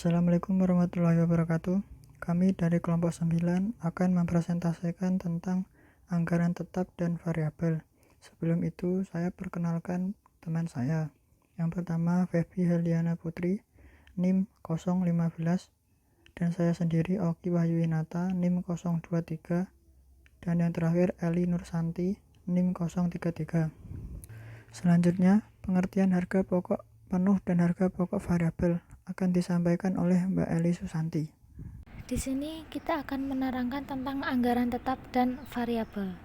Assalamualaikum warahmatullahi wabarakatuh. Kami dari kelompok 9 akan mempresentasikan tentang anggaran tetap dan variabel. Sebelum itu, saya perkenalkan teman saya. Yang pertama, Feby Heliana Putri, NIM 015, dan saya sendiri Oki Wahyuwinata, NIM 023, dan yang terakhir Eli Nursanti, NIM 033. Selanjutnya, pengertian harga pokok penuh dan harga pokok variabel akan disampaikan oleh Mbak Eli Susanti. Di sini kita akan menerangkan tentang anggaran tetap dan variabel.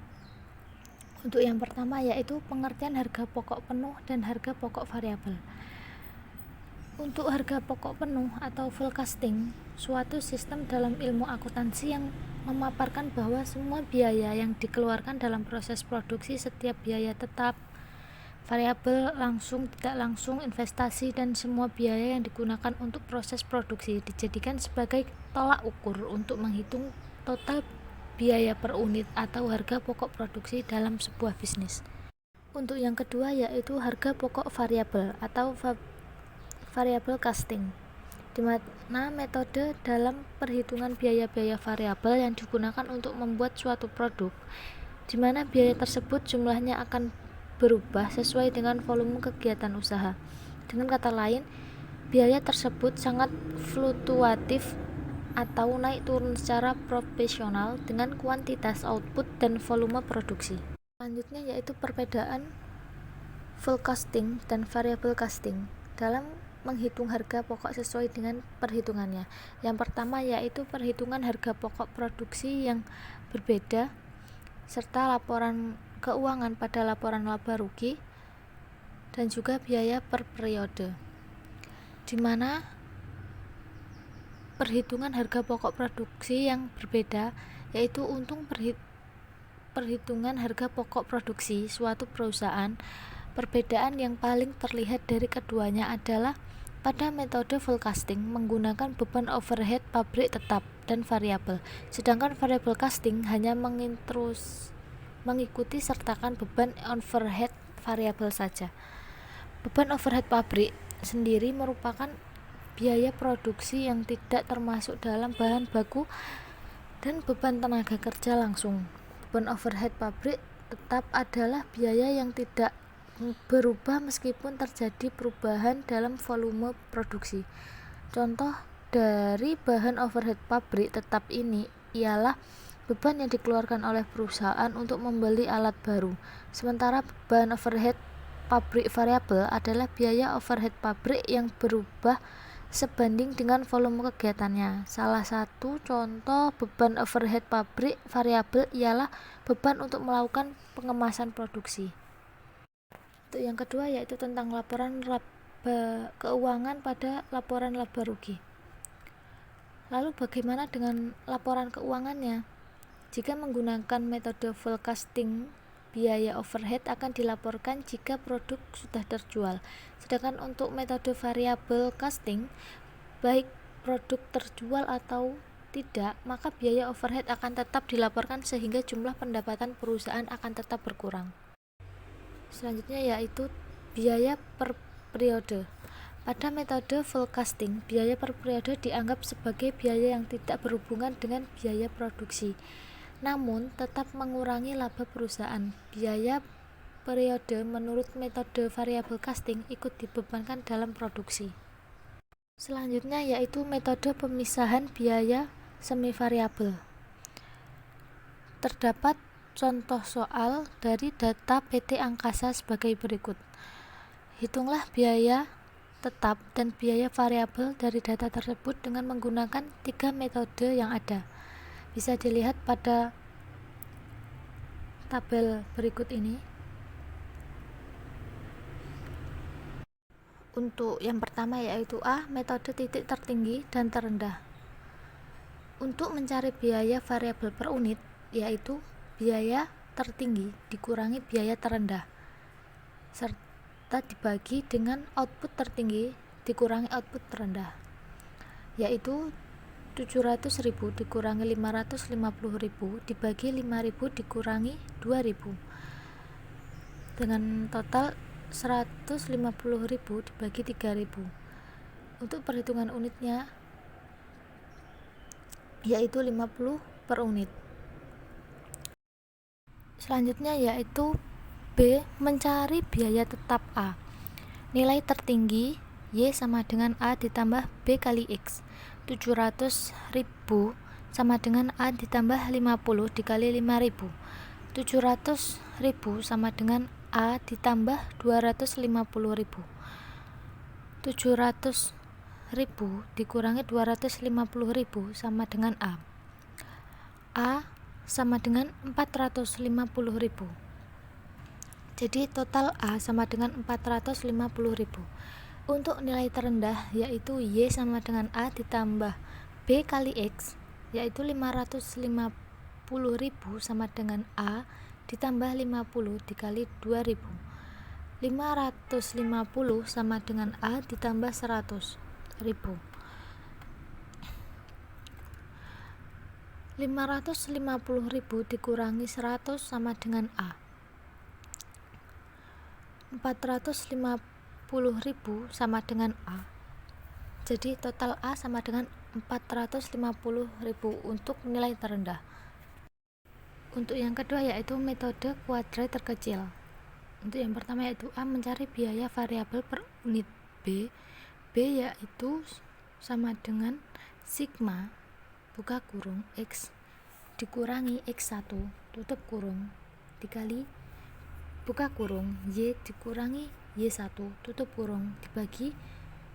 Untuk yang pertama yaitu pengertian harga pokok penuh dan harga pokok variabel. Untuk harga pokok penuh atau full costing, suatu sistem dalam ilmu akuntansi yang memaparkan bahwa semua biaya yang dikeluarkan dalam proses produksi, setiap biaya tetap, variabel, langsung, tidak langsung, investasi, dan semua biaya yang digunakan untuk proses produksi dijadikan sebagai tolak ukur untuk menghitung total biaya per unit atau harga pokok produksi dalam sebuah bisnis. Untuk yang kedua yaitu harga pokok variabel atau variable costing, di mana metode dalam perhitungan biaya-biaya variabel yang digunakan untuk membuat suatu produk, di mana biaya tersebut jumlahnya akan berubah sesuai dengan volume kegiatan usaha. Dengan kata lain, biaya tersebut sangat fluktuatif atau naik turun secara proporsional dengan kuantitas output dan volume produksi. Selanjutnya yaitu perbedaan full costing dan variable costing dalam menghitung harga pokok sesuai dengan perhitungannya. Yang pertama yaitu perhitungan harga pokok produksi yang berbeda serta laporan keuangan pada laporan laba rugi dan juga biaya per periode, di mana perhitungan harga pokok produksi yang berbeda yaitu untung perhitungan harga pokok produksi suatu perusahaan. Perbedaan yang paling terlihat dari keduanya adalah pada metode full costing menggunakan beban overhead pabrik tetap dan variabel, sedangkan variable costing hanya mengikuti sertakan beban overhead variabel saja. Beban overhead pabrik sendiri merupakan biaya produksi yang tidak termasuk dalam bahan baku dan beban tenaga kerja langsung. Beban overhead pabrik tetap adalah biaya yang tidak berubah meskipun terjadi perubahan dalam volume produksi. Contoh dari bahan overhead pabrik tetap ini ialah beban yang dikeluarkan oleh perusahaan untuk membeli alat baru. Sementara beban overhead pabrik variabel adalah biaya overhead pabrik yang berubah sebanding dengan volume kegiatannya. Salah satu contoh beban overhead pabrik variabel ialah beban untuk melakukan pengemasan produksi. Untuk yang kedua yaitu tentang laporan laba keuangan pada laporan laba rugi. Lalu bagaimana dengan laporan keuangannya? Jika menggunakan metode full costing, biaya overhead akan dilaporkan jika produk sudah terjual. Sedangkan untuk metode variable costing, baik produk terjual atau tidak, maka biaya overhead akan tetap dilaporkan sehingga jumlah pendapatan perusahaan akan tetap berkurang. Selanjutnya yaitu biaya per periode. Pada metode full costing, biaya per periode dianggap sebagai biaya yang tidak berhubungan dengan biaya produksi, namun tetap mengurangi laba perusahaan. Biaya periode menurut metode variable costing ikut dibebankan dalam produksi. Selanjutnya yaitu metode pemisahan biaya semi variabel. Terdapat contoh soal dari data PT Angkasa sebagai berikut. Hitunglah biaya tetap dan biaya variabel dari data tersebut dengan menggunakan 3 metode yang ada. Bisa dilihat pada tabel berikut ini. Untuk yang pertama yaitu A, metode titik tertinggi dan terendah. Untuk mencari biaya variabel per unit, yaitu biaya tertinggi dikurangi biaya terendah, serta dibagi dengan output tertinggi dikurangi output terendah, yaitu 700.000 dikurangi 550.000 dibagi 5.000 dikurangi 2.000 dengan total 150.000 dibagi 3.000. Untuk perhitungan unitnya yaitu 50 per unit. Selanjutnya yaitu B. Mencari biaya tetap A. Nilai tertinggi Y sama dengan A ditambah B kali X. 700.000 sama dengan A ditambah 50 dikali 5.000. 700.000 sama dengan A ditambah 250.000. 700.000 dikurangi 250.000 sama dengan A. A sama dengan 450.000. Jadi total A sama dengan 450.000. Untuk nilai terendah yaitu Y sama dengan A ditambah B kali X, yaitu 550.000 sama dengan A ditambah 50 dikali 2.000. 550 sama dengan A ditambah 100.000. 550.000 dikurangi 100 sama dengan A. 450.000 sama dengan A. Jadi total A sama dengan 450.000 untuk nilai terendah. Untuk yang kedua yaitu metode kuadrat terkecil. Untuk yang pertama yaitu A. Mencari biaya variabel per unit B. B yaitu sama dengan sigma buka kurung X dikurangi X1 tutup kurung dikali buka kurung Y dikurangi Y1 tutup kurung dibagi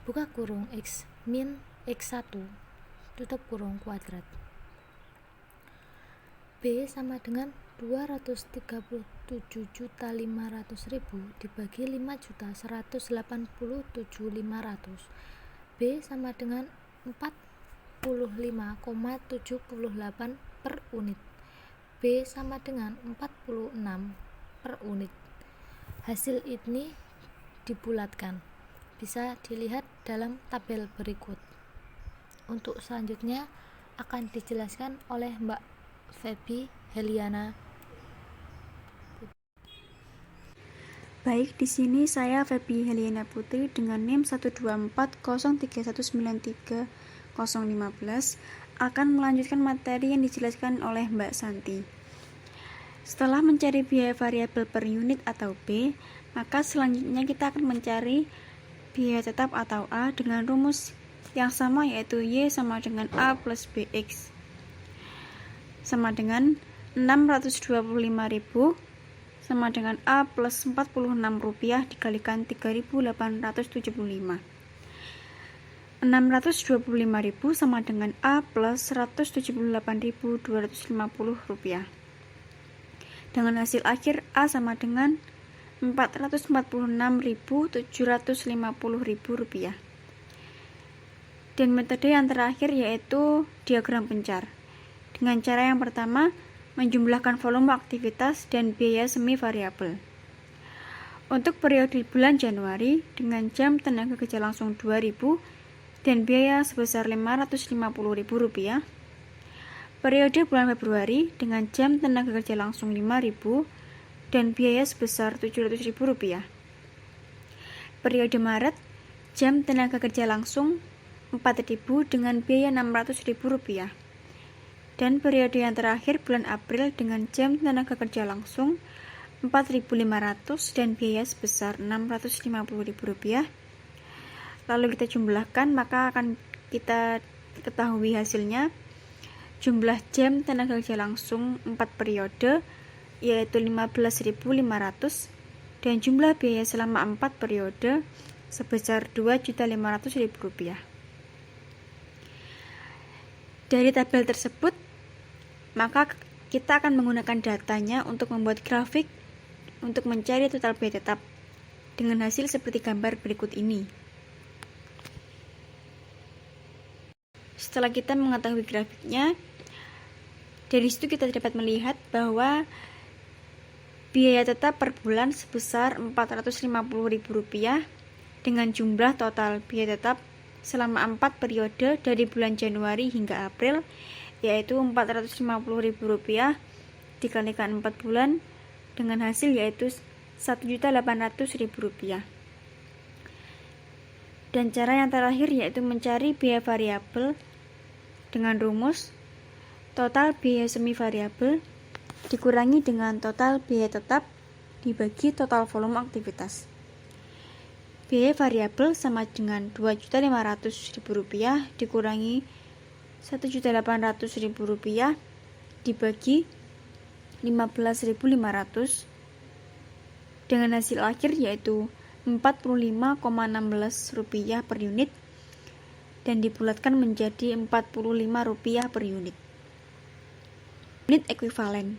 buka kurung X min X1 tutup kurung kuadrat. B sama dengan 237.500.000 dibagi 5.187.500. B sama dengan 45,78 per unit. B sama dengan 46 per unit. Hasil ini dibulatkan. Bisa dilihat dalam tabel berikut. Untuk selanjutnya akan dijelaskan oleh Mbak Feby Heliana. Baik, di sini saya Feby Heliana Putri dengan NIM 12403193015 akan melanjutkan materi yang dijelaskan oleh Mbak Santi. Setelah mencari biaya variabel per unit atau B, maka selanjutnya kita akan mencari biaya tetap atau A dengan rumus yang sama, yaitu Y sama dengan A plus BX sama dengan 625.000 sama dengan A plus Rp46 dikalikan 3.875. 625.000 sama dengan A plus Rp178.250. Dengan hasil akhir A sama dengan Rp446.750.000. Dan metode yang terakhir yaitu diagram pencar. Dengan cara yang pertama, menjumlahkan volume aktivitas dan biaya semi variabel. Untuk periode bulan Januari dengan jam tenaga kerja langsung 2.000 dan biaya sebesar Rp550.000. Periode bulan Februari dengan jam tenaga kerja langsung 5.000 dan biaya sebesar Rp700.000. Periode Maret jam tenaga kerja langsung 4.000 dengan biaya Rp600.000. Dan periode yang terakhir bulan April dengan jam tenaga kerja langsung 4.500 dan biaya sebesar Rp650.000. Lalu kita jumlahkan, maka akan kita ketahui hasilnya. Jumlah jam tenaga kerja langsung 4 periode yaitu 15.500 dan jumlah biaya selama 4 periode sebesar Rp2.500.000. Dari tabel tersebut, maka kita akan menggunakan datanya untuk membuat grafik untuk mencari total biaya tetap dengan hasil seperti gambar berikut ini. Setelah kita mengetahui grafiknya, dari situ kita dapat melihat bahwa biaya tetap per bulan sebesar Rp450.000 dengan jumlah total biaya tetap selama 4 periode dari bulan Januari hingga April, yaitu Rp450.000 dikalikan 4 bulan dengan hasil yaitu Rp1.800.000. Dan cara yang terakhir yaitu mencari biaya variabel dengan rumus total biaya semi variabel dikurangi dengan total biaya tetap dibagi total volume aktivitas. Biaya variabel sama dengan Rp2.500.000 dikurangi Rp1.800.000 dibagi 15.500 dengan hasil akhir yaitu Rp45,16 per unit dan dibulatkan menjadi Rp45 per unit. Unit ekuivalen.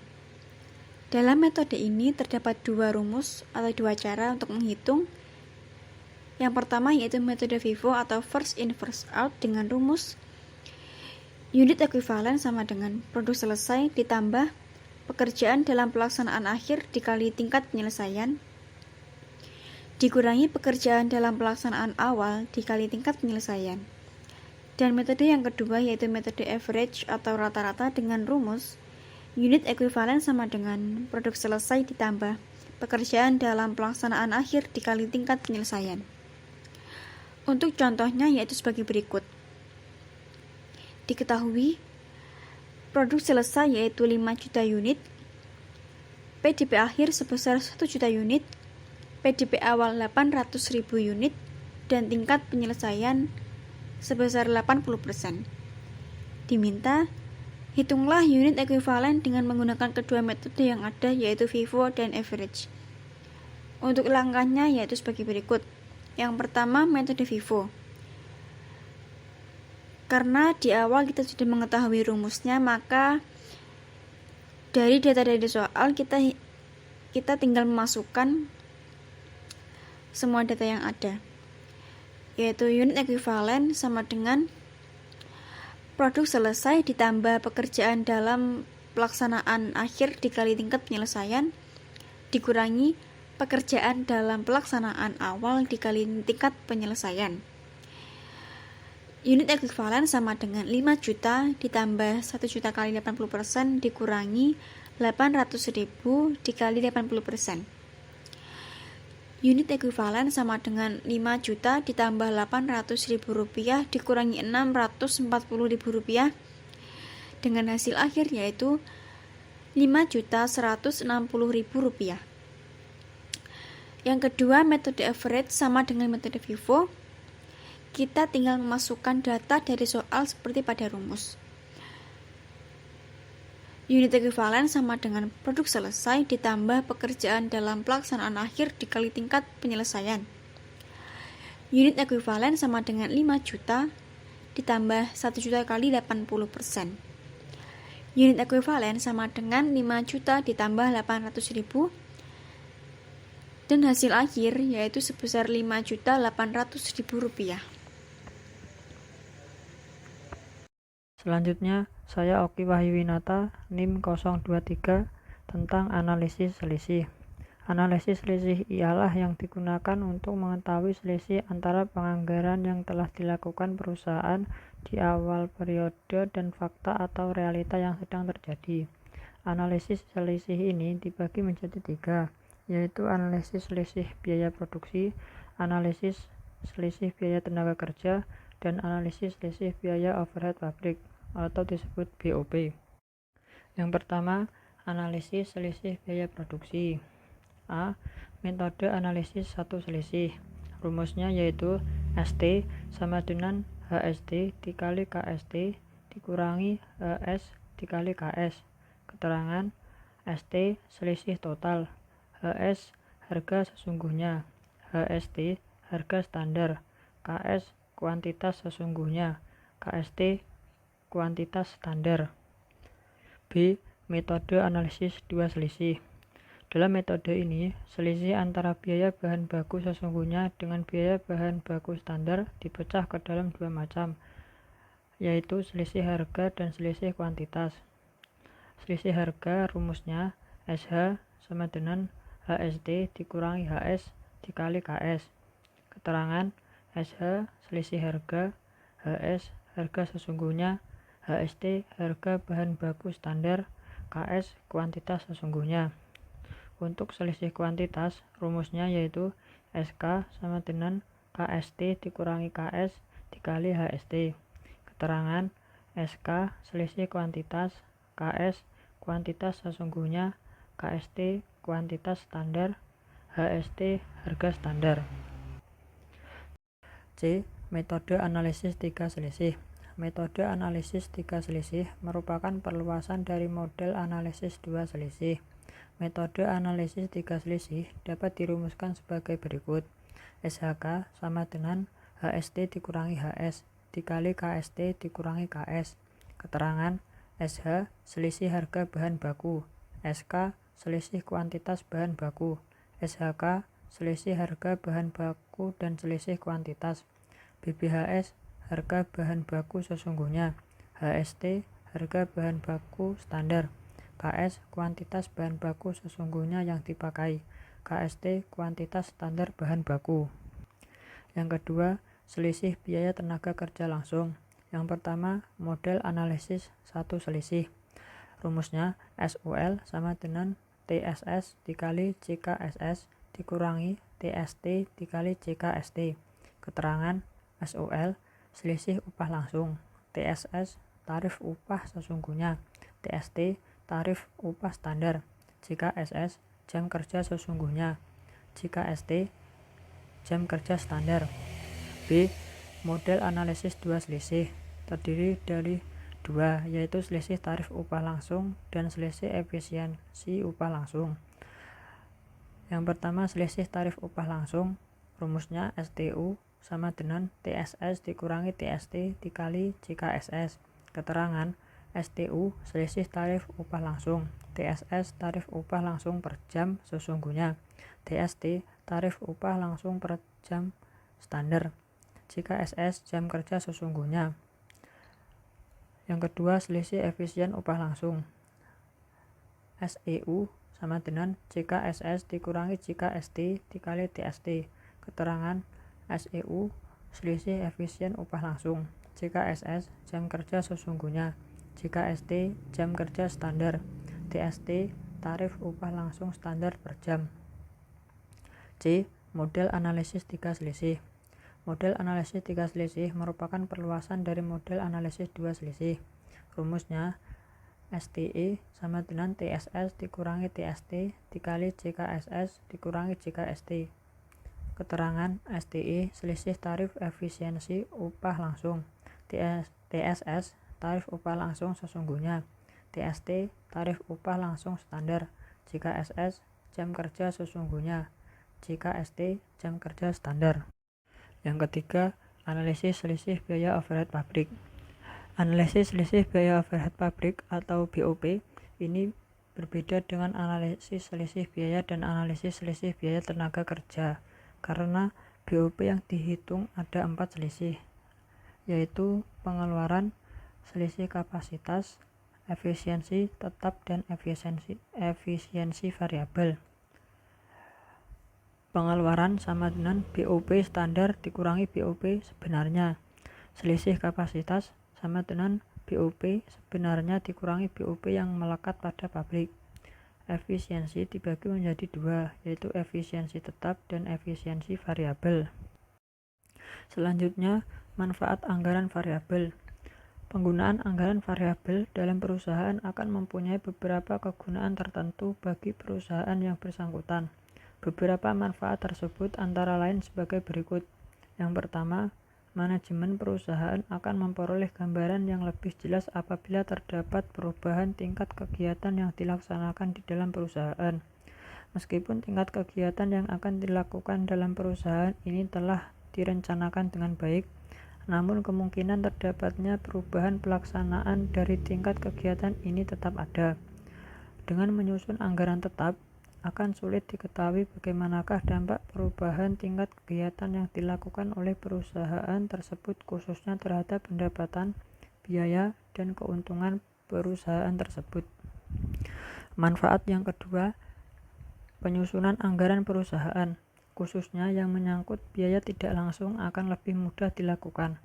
Dalam metode ini terdapat dua rumus atau dua cara untuk menghitung. Yang pertama yaitu metode FIFO atau first in first out dengan rumus unit ekuivalen sama dengan produk selesai ditambah pekerjaan dalam pelaksanaan akhir dikali tingkat penyelesaian dikurangi pekerjaan dalam pelaksanaan awal dikali tingkat penyelesaian. Dan metode yang kedua yaitu metode average atau rata-rata dengan rumus unit ekuivalen sama dengan produk selesai ditambah pekerjaan dalam pelaksanaan akhir dikali tingkat penyelesaian. Untuk contohnya yaitu sebagai berikut. Diketahui produk selesai yaitu 5 juta unit, PDP akhir sebesar 1 juta unit, PDP awal 800.000 unit, dan tingkat penyelesaian sebesar 80%. Diminta, hitunglah unit ekuivalen dengan menggunakan kedua metode yang ada yaitu FIFO dan average. Untuk langkahnya yaitu sebagai berikut. Yang pertama metode FIFO. Karena di awal kita sudah mengetahui rumusnya, maka dari data dari soal kita tinggal memasukkan semua data yang ada, yaitu unit ekuivalen sama dengan produk selesai ditambah pekerjaan dalam pelaksanaan akhir dikali tingkat penyelesaian dikurangi pekerjaan dalam pelaksanaan awal dikali tingkat penyelesaian. Unit ekuivalen sama dengan 5 juta ditambah 1 juta kali 80% dikurangi 800.000 dikali 80%. Unit ekuivalen sama dengan 5 juta ditambah 800.000 rupiah dikurangi 640.000 rupiah dengan hasil akhir yaitu 5.160.000 rupiah. Yang kedua metode average sama dengan metode FIFO. Kita tinggal memasukkan data dari soal seperti pada rumus. Unit ekuivalen sama dengan produk selesai ditambah pekerjaan dalam pelaksanaan akhir dikali tingkat penyelesaian. Unit ekuivalen sama dengan 5 juta ditambah 1 juta kali 80%. Unit ekuivalen sama dengan 5 juta ditambah 800.000 dan hasil akhir yaitu sebesar 5.800.000 rupiah. Selanjutnya, saya Oki Wahyuwinata, NIM 023, tentang analisis selisih. Analisis selisih ialah yang digunakan untuk mengetahui selisih antara penganggaran yang telah dilakukan perusahaan di awal periode dan fakta atau realita yang sedang terjadi. Analisis selisih ini dibagi menjadi 3, yaitu analisis selisih biaya produksi, analisis selisih biaya tenaga kerja, dan analisis selisih biaya overhead pabrik atau disebut BOP. Yang pertama, analisis selisih biaya produksi. A. Metode analisis satu selisih. Rumusnya yaitu ST sama dengan HST dikali KST dikurangi HS dikali KS. Keterangan ST selisih total, HS harga sesungguhnya, HST harga standar, KS kuantitas sesungguhnya, KST kuantitas standar. B. Metode analisis dua selisih. Dalam metode ini, selisih antara biaya bahan baku sesungguhnya dengan biaya bahan baku standar dipecah ke dalam dua macam, yaitu selisih harga dan selisih kuantitas. Selisih harga rumusnya SH sama dengan HST dikurangi HS dikali KS. Keterangan SH selisih harga, HS harga sesungguhnya, HST harga bahan baku standar, KS kuantitas sesungguhnya. Untuk selisih kuantitas, rumusnya yaitu SK sama dengan KST dikurangi KS dikali HST. Keterangan SK selisih kuantitas, KS kuantitas sesungguhnya, KST kuantitas standar, HST harga standar. C. Metode analisis tiga selisih. Metode analisis tiga selisih merupakan perluasan dari model analisis dua selisih. Metode analisis tiga selisih dapat dirumuskan sebagai berikut. SHK sama dengan HST dikurangi HS dikali KST dikurangi KS. Keterangan SH selisih harga bahan baku, SK selisih kuantitas bahan baku, SHK selisih harga bahan baku dan selisih kuantitas, BBHS harga bahan baku sesungguhnya, HST harga bahan baku standar, KS kuantitas bahan baku sesungguhnya yang dipakai, KST kuantitas standar bahan baku. Yang kedua, selisih biaya tenaga kerja langsung. Yang pertama, model analisis satu selisih. Rumusnya SUL sama dengan TSS dikali CKSS dikurangi TST dikali CKST. Keterangan SUL selisih upah langsung, TSS tarif upah sesungguhnya, TST tarif upah standar, CKSS jam kerja sesungguhnya, CKST jam kerja standar. B. Model analisis dua selisih terdiri dari dua, yaitu selisih tarif upah langsung dan selisih efisiensi upah langsung. Yang pertama, selisih tarif upah langsung. Rumusnya STU sama dengan TSS dikurangi TST dikali CKSS. Keterangan STU selisih tarif upah langsung, TSS tarif upah langsung per jam sesungguhnya, TST tarif upah langsung per jam standar, CKSS jam kerja sesungguhnya. Yang kedua, selisih efisien upah langsung. SEU sama dengan CKSS dikurangi CKST dikali TST. Keterangan SEU selisih efisien upah langsung, CKSS jam kerja sesungguhnya, CKST jam kerja standar, TST tarif upah langsung standar per jam. C. Model analisis tiga selisih. Model analisis tiga selisih merupakan perluasan dari model analisis dua selisih. Rumusnya STE sama dengan TSS dikurangi TST dikali CKSS dikurangi CKST. Keterangan STE selisih tarif efisiensi upah langsung, TSS tarif upah langsung sesungguhnya, TST tarif upah langsung standar, CKSS jam kerja sesungguhnya, CKST jam kerja standar. Yang ketiga, analisis selisih biaya overhead pabrik. Analisis selisih biaya overhead pabrik atau BOP ini berbeda dengan analisis selisih biaya dan analisis selisih biaya tenaga kerja, karena BOP yang dihitung ada 4 selisih, yaitu pengeluaran, selisih kapasitas, efisiensi tetap, dan efisiensi variabel. Pengeluaran sama dengan BOP standar dikurangi BOP sebenarnya. Selisih kapasitas sama dengan BOP sebenarnya dikurangi BOP yang melekat pada pabrik. Efisiensi dibagi menjadi dua, yaitu efisiensi tetap dan efisiensi variabel. Selanjutnya, manfaat anggaran variabel. Penggunaan anggaran variabel dalam perusahaan akan mempunyai beberapa kegunaan tertentu bagi perusahaan yang bersangkutan. Beberapa manfaat tersebut antara lain sebagai berikut. Yang pertama, manajemen perusahaan akan memperoleh gambaran yang lebih jelas apabila terdapat perubahan tingkat kegiatan yang dilaksanakan di dalam perusahaan. Meskipun tingkat kegiatan yang akan dilakukan dalam perusahaan ini telah direncanakan dengan baik, namun kemungkinan terdapatnya perubahan pelaksanaan dari tingkat kegiatan ini tetap ada. Dengan menyusun anggaran tetap, akan sulit diketahui bagaimanakah dampak perubahan tingkat kegiatan yang dilakukan oleh perusahaan tersebut khususnya terhadap pendapatan, biaya, dan keuntungan perusahaan tersebut. Manfaat yang kedua, penyusunan anggaran perusahaan, khususnya yang menyangkut biaya tidak langsung akan lebih mudah dilakukan.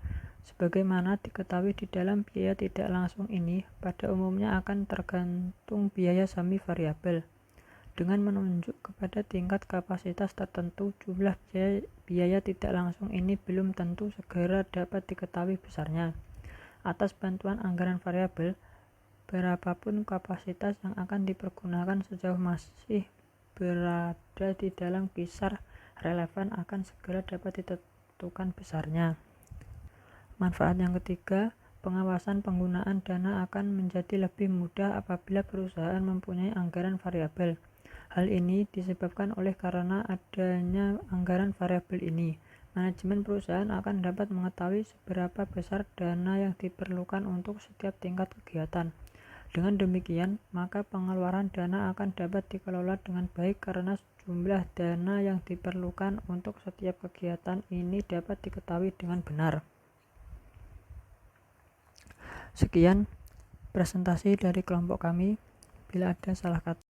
Sebagaimana diketahui di dalam biaya tidak langsung ini pada umumnya akan tergantung biaya semi variabel. Dengan menunjuk kepada tingkat kapasitas tertentu, jumlah biaya tidak langsung ini belum tentu segera dapat diketahui besarnya. Atas bantuan anggaran variabel, berapapun kapasitas yang akan dipergunakan sejauh masih berada di dalam kisar relevan akan segera dapat ditentukan besarnya. Manfaat yang ketiga, pengawasan penggunaan dana akan menjadi lebih mudah apabila perusahaan mempunyai anggaran variabel. Hal ini disebabkan oleh karena adanya anggaran variabel ini. Manajemen perusahaan akan dapat mengetahui seberapa besar dana yang diperlukan untuk setiap tingkat kegiatan. Dengan demikian, maka pengeluaran dana akan dapat dikelola dengan baik karena jumlah dana yang diperlukan untuk setiap kegiatan ini dapat diketahui dengan benar. Sekian presentasi dari kelompok kami. Bila ada salah kata